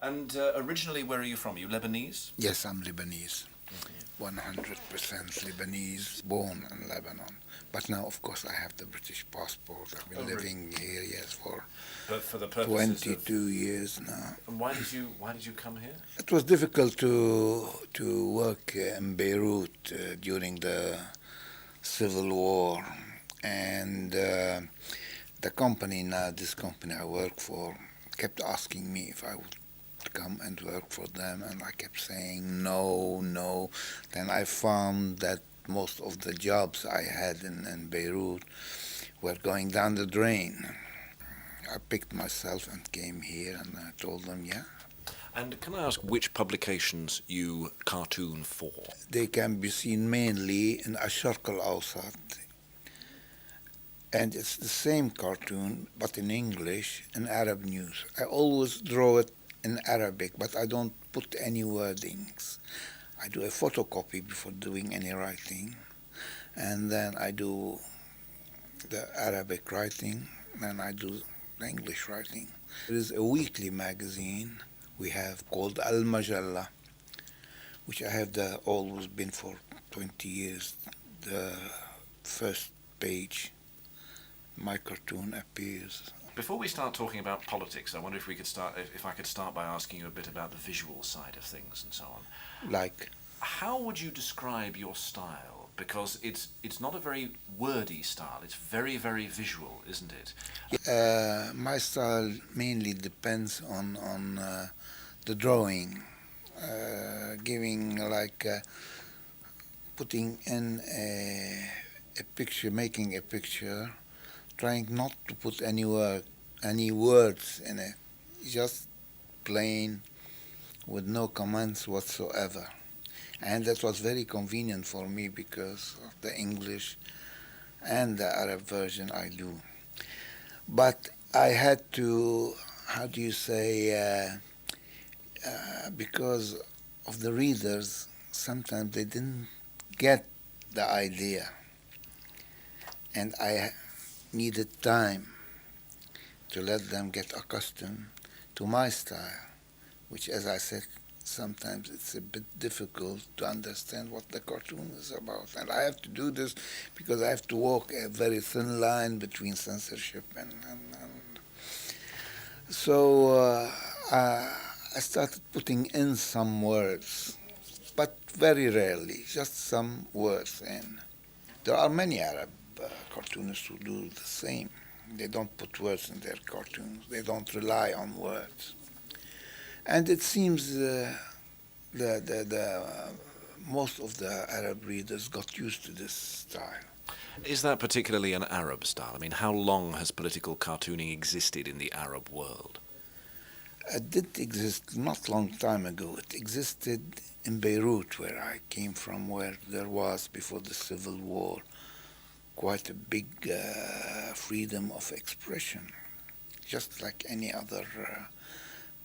And originally, where are you from? Are you Lebanese? Yes, I'm Lebanese. 100% Lebanese, born in Lebanon. But now, of course, I have the British passport. I've been living here, yes, but for the purposes 22 years now. And why did you come here? It was difficult to work in Beirut during the civil war, and the company now, this company I work for, kept asking me if I would come and work for them, and I kept saying no, no. Then I found that most of the jobs I had in Beirut were going down the drain. I picked myself and came here, and I told them, yeah. And can I ask which publications you cartoon for? They can be seen mainly in Al-Sharq Al-Awsat, and it's the same cartoon but in English, in Arab news. I always draw it in Arabic, but I don't put any wordings. I do a photocopy before doing any writing, and then I do the Arabic writing, and I do the English writing. There is a weekly magazine we have called Al-Majalla, which I have always been for 20 years. The first page, my cartoon appears. Before we start talking about politics, I wonder if I could start by asking you a bit about the visual side of things and so on. Like? How would you describe your style? Because it's not a very wordy style. It's very, very visual, isn't it? My style mainly depends on the drawing, giving putting in a picture, making a picture, trying not to put any words in it, just plain with no comments whatsoever. And that was very convenient for me because of the English and the Arab version I do. But I had to, because of the readers, sometimes they didn't get the idea. And I needed time to let them get accustomed to my style, which, as I said, sometimes it's a bit difficult to understand what the cartoon is about. And I have to do this because I have to walk a very thin line between censorship and so I started putting in some words, but very rarely, just some words in. There are many Arab cartoonists who do the same. They don't put words in their cartoons. They don't rely on words. And it seems most of the Arab readers got used to this style. Is that particularly an Arab style? I mean, how long has political cartooning existed in the Arab world? It did exist not long time ago. It existed in Beirut, where I came from, where there was, before the civil war, quite a big freedom of expression, just like any other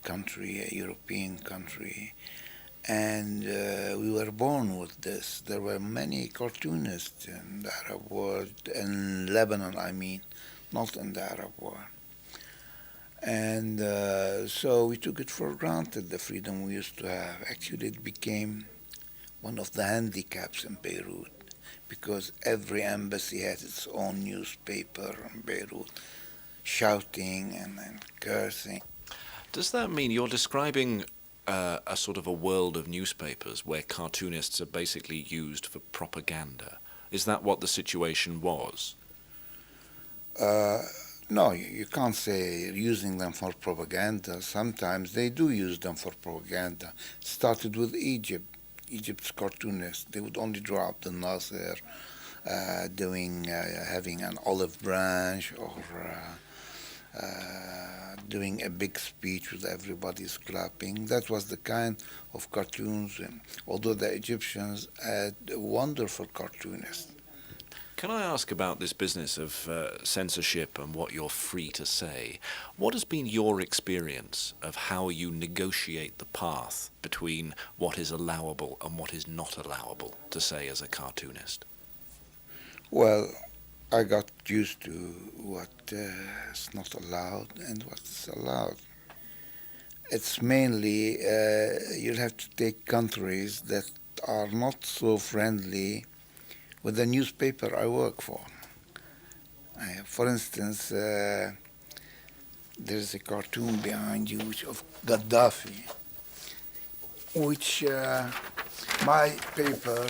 country, a European country. And we were born with this. There were many cartoonists in the Arab world, in Lebanon, I mean, not in the Arab world. And so we took it for granted, the freedom we used to have. Actually, it became one of the handicaps in Beirut, because every embassy had its own newspaper in Beirut, shouting and cursing. Does that mean you're describing a sort of a world of newspapers where cartoonists are basically used for propaganda? Is that what the situation was? No, you can't say using them for propaganda. Sometimes they do use them for propaganda. It started with Egypt. Egypt's cartoonists, they would only draw up the Nasser having an olive branch, or doing a big speech with everybody's clapping. That was the kind of cartoons, although the Egyptians had wonderful cartoonists. Can I ask about this business of censorship and what you're free to say? What has been your experience of how you negotiate the path between what is allowable and what is not allowable to say as a cartoonist? Well, I got used to what is not allowed and what is allowed. It's mainly you'll have to take countries that are not so friendly with the newspaper I work for. For instance, there's a cartoon behind you of Gaddafi, which my paper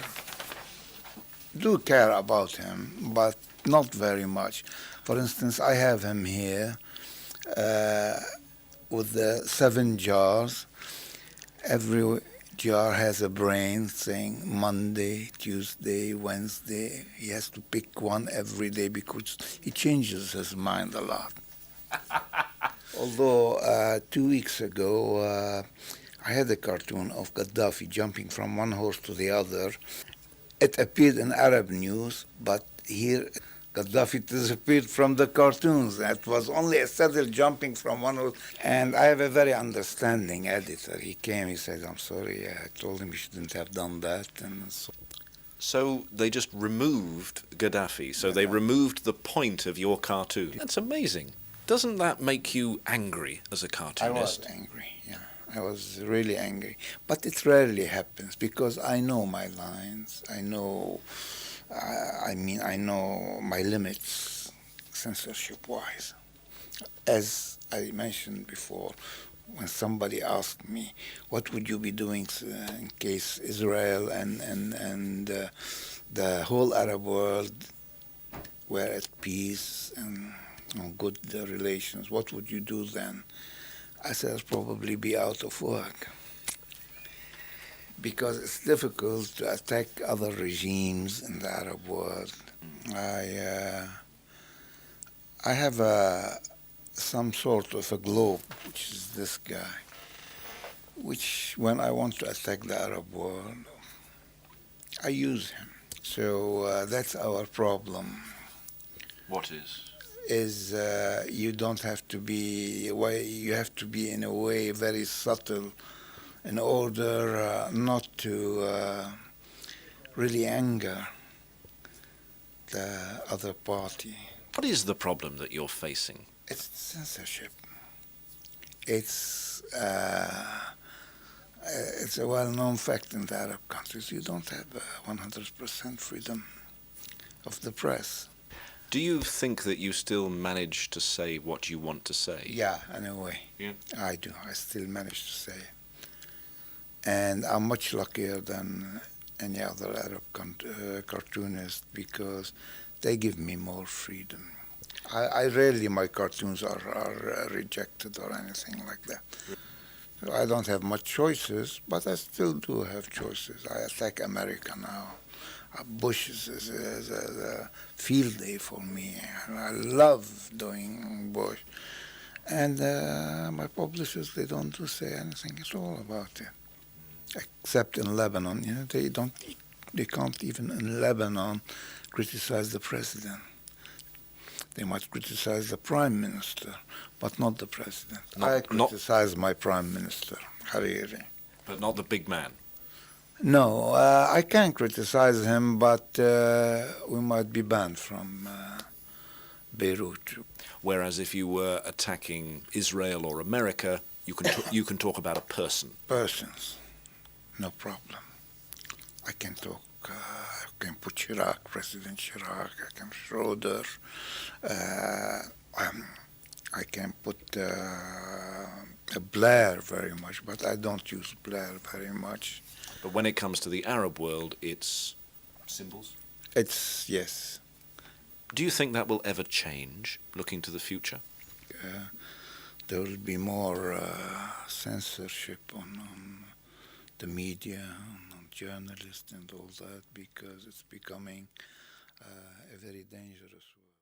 do care about him, but not very much. For instance, I have him here with the 7 jars. Every jar has a brain saying Monday, Tuesday, Wednesday. He has to pick one every day because he changes his mind a lot. Although 2 weeks ago I had a cartoon of Gaddafi jumping from one horse to the other. It appeared in Arab news, but here Gaddafi disappeared from the cartoons. It was only a saddle jumping from one horse. And I have a very understanding editor. He came, he said, I'm sorry, I told him you shouldn't have done that. And So they just removed Gaddafi. So they removed the point of your cartoon. That's amazing. Doesn't that make you angry as a cartoonist? I was angry, yeah. I was really angry. But it rarely happens because I know my lines. I know, I know my limits censorship-wise. As I mentioned before, when somebody asked me, what would you be doing in case Israel and the whole Arab world were at peace and on good relations, what would you do then? I said, I'd probably be out of work. Because it's difficult to attack other regimes in the Arab world. I have some sort of a globe, which is this guy, which when I want to attack the Arab world, I use him. So that's our problem. What is? Is you don't have to be, you have to be in a way very subtle in order not to really anger the other party. What is the problem that you're facing? It's censorship. It's a well-known fact in the Arab countries. You don't have 100% freedom of the press. Do you think that you still manage to say what you want to say? Yeah, in a way. Yeah. I do. I still manage to say it. And I'm much luckier than any other Arab cartoonist because they give me more freedom. I rarely my cartoons are rejected or anything like that. So I don't have much choices, but I still do have choices. I attack America now. Bush is a field day for me. I love doing Bush. And my publishers, they don't do say anything at all about it. Except in Lebanon, you know, they can't even in Lebanon criticize the president. They might criticize the prime minister, but not the president. I criticize my prime minister, Hariri. But not the big man? No, I can criticize him, but we might be banned from Beirut. Whereas if you were attacking Israel or America, you can talk about a person. Persons, no problem. I can talk. I can put Chirac, President Chirac. I can Schroeder. I can put Blair very much, but I don't use Blair very much. But when it comes to the Arab world, it's symbols? It's, yes. Do you think that will ever change, looking to the future? There will be more censorship on the media, on journalists and all that, because it's becoming a very dangerous world.